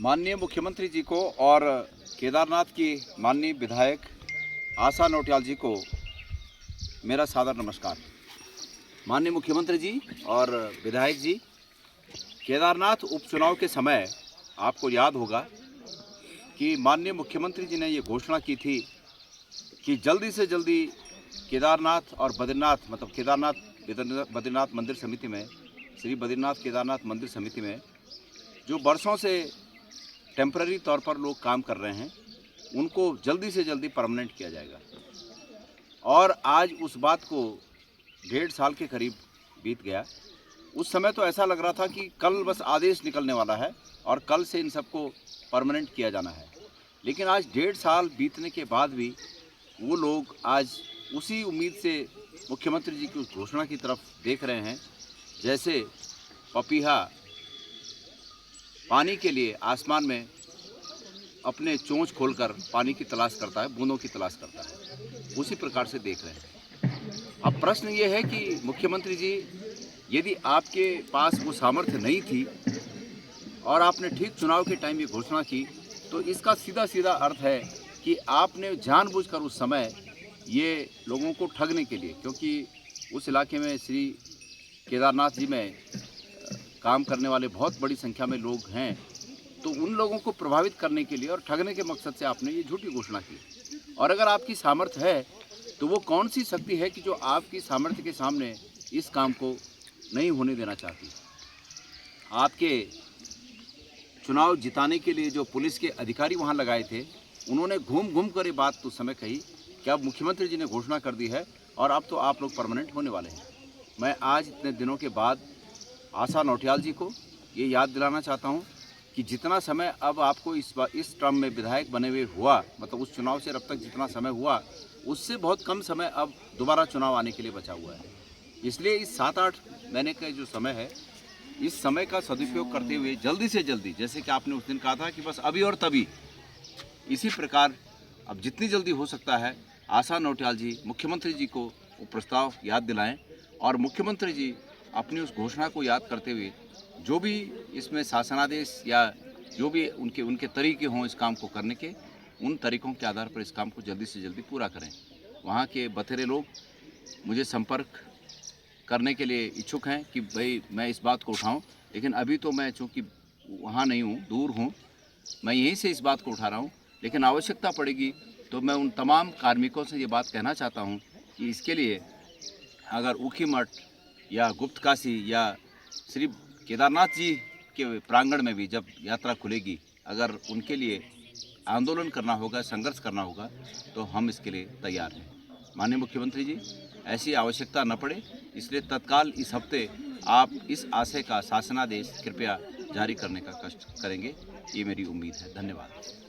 माननीय मुख्यमंत्री जी को और केदारनाथ की माननीय विधायक आशा नौटियाल जी को मेरा सादर नमस्कार। माननीय मुख्यमंत्री जी और विधायक जी, केदारनाथ उपचुनाव के समय आपको याद होगा कि माननीय मुख्यमंत्री जी ने ये घोषणा की थी कि जल्दी से जल्दी केदारनाथ और बद्रीनाथ मतलब बद्रीनाथ मंदिर समिति में, श्री बद्रीनाथ केदारनाथ मंदिर समिति में जो वर्षों से टेम्पररी तौर पर लोग काम कर रहे हैं, उनको जल्दी से जल्दी परमानेंट किया जाएगा। और आज उस बात को 1.5 साल के करीब बीत गया। उस समय तो ऐसा लग रहा था कि कल बस आदेश निकलने वाला है और कल से इन सबको परमानेंट किया जाना है। लेकिन आज 1.5 साल बीतने के बाद भी वो लोग आज उसी उम्मीद से मुख्यमंत्री जी की उस घोषणा की तरफ देख रहे हैं, जैसे पपीहा पानी के लिए आसमान में अपने चोंच खोलकर पानी की तलाश करता है, बूंदों की तलाश करता है, उसी प्रकार से देख रहे हैं। अब प्रश्न ये है कि मुख्यमंत्री जी, यदि आपके पास वो सामर्थ्य नहीं थी और आपने ठीक चुनाव के टाइम ये घोषणा की, तो इसका सीधा सीधा अर्थ है कि आपने जानबूझकर उस समय ये लोगों को ठगने के लिए, क्योंकि उस इलाके में श्री केदारनाथ जी में काम करने वाले बहुत बड़ी संख्या में लोग हैं, तो उन लोगों को प्रभावित करने के लिए और ठगने के मकसद से आपने ये झूठी घोषणा की। और अगर आपकी सामर्थ्य है तो वो कौन सी शक्ति है कि जो आपकी सामर्थ्य के सामने इस काम को नहीं होने देना चाहती। आपके चुनाव जिताने के लिए जो पुलिस के अधिकारी वहाँ लगाए थे, उन्होंने घूम घूम कर ये बात उस समय कही कि अब मुख्यमंत्री जी ने घोषणा कर दी है और अब तो आप लोग परमानेंट होने वाले हैं। मैं आज इतने दिनों के बाद आशा नौटियाल जी को ये याद दिलाना चाहता हूँ कि जितना समय अब आपको इस टर्म में विधायक बने हुए हुआ, मतलब उस चुनाव से अब तक जितना समय हुआ, उससे बहुत कम समय अब दोबारा चुनाव आने के लिए बचा हुआ है। इसलिए इस 7-8 महीने का जो समय है, इस समय का सदुपयोग करते हुए जल्दी से जल्दी, जैसे कि आपने उस दिन कहा था कि बस अभी और तभी, इसी प्रकार अब जितनी जल्दी हो सकता है आशा नौटियाल जी मुख्यमंत्री जी को वो प्रस्ताव याद दिलाएं और मुख्यमंत्री जी अपनी उस घोषणा को याद करते हुए जो भी इसमें शासनादेश या जो भी उनके तरीके हों इस काम को करने के, उन तरीकों के आधार पर इस काम को जल्दी से जल्दी पूरा करें। वहाँ के बथेरे लोग मुझे संपर्क करने के लिए इच्छुक हैं कि भाई मैं इस बात को उठाऊं, लेकिन अभी तो मैं चूँकि वहाँ नहीं हूँ, दूर हूँ, मैं यहीं से इस बात को उठा रहा हूँ। लेकिन आवश्यकता पड़ेगी तो मैं उन तमाम कार्मिकों से ये बात कहना चाहता हूँ कि इसके लिए अगर ऊखीमठ या गुप्तकाशी या श्री केदारनाथ जी के प्रांगण में भी जब यात्रा खुलेगी, अगर उनके लिए आंदोलन करना होगा, संघर्ष करना होगा, तो हम इसके लिए तैयार हैं। माननीय मुख्यमंत्री जी, ऐसी आवश्यकता न पड़े, इसलिए तत्काल इस हफ्ते आप इस आशय का शासनादेश कृपया जारी करने का कष्ट करेंगे, ये मेरी उम्मीद है। धन्यवाद।